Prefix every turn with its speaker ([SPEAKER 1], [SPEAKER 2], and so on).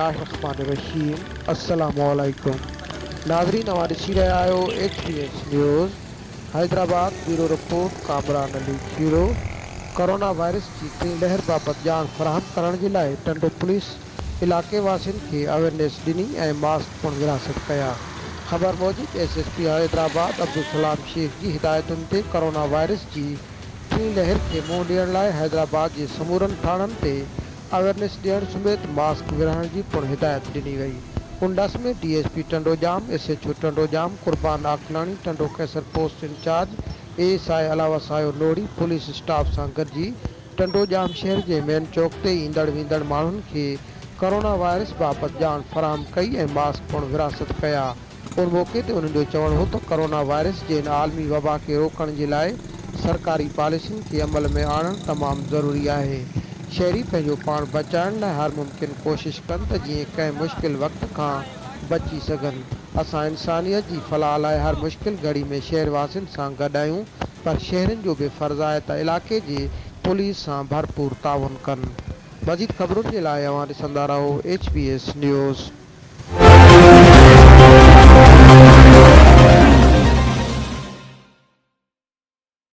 [SPEAKER 1] बिस्मिल्लाहिर्रहमानिर्रहीम। अस्सलामुअलैकुम नाज़रीन, हमारे सी रहे आयो HBS news Hyderabad bureau report Kamran Ali Khero. Corona virus की टीं लहर बाबति ॼाण फराहम करण जे लाइ टंडो पुलिस इलाके वासियुनि खे अवेयरनेस ॾिनी ऐं मास्क पिणु विरासत कया। ख़बर मूजिबि SSP हैदराबाद अब्दुल सलाम शेख जी हिदायतुनि ते कोरोना वायरस जी टीं लहर खे मुंहुं ॾियण लाइ हैदराबाद जे समूरनि थाणनि ते अवेयरनेस ॾियण समेत मास्क विरहण जी पिणु हिदायत ॾिनी वई। उंडस में DSP टंडोजाम, SHO टंडोजाम, कुर्बान आकलाणी, टंडो कैसर पोस्ट इंचार्ज ASI अलावा सायो लोड़ी पुलिस स्टाफ सां गॾिजी टंडोजाम शहर जे मेन चौक ते ईंदड़ वेंदड़ माण्हुनि खे कोरोना वायरस बाबति ॼाण फराहम कई ऐं मास्क पिणु विरासत कया। उन मौक़े ते उन्हनि जो चवणु हो त कोरोना वायरस जे इन आलमी वबा खे रोकण जे लाइ सरकारी पॉलिसियुनि खे अमल में आणणु तमामु ज़रूरी आहे। शहरी पंहिंजो पाण बचाइण लाइ हर मुमकिन कोशिश कनि त जीअं कंहिं मुश्किल वक़्त खां बची सघनि। असां इंसानियत जी फलाह लाइ हर मुश्किल घड़ी में शहरवासियुनि सां गॾु आहियूं, पर शहरनि जो बि फ़र्ज़ु आहे त इलाइक़े जे पुलिस सां भरपूर ताउन कनि। मज़ीद ख़बरुनि जे लाइ अवां ॾिसंदा रहो HBS न्यूज़।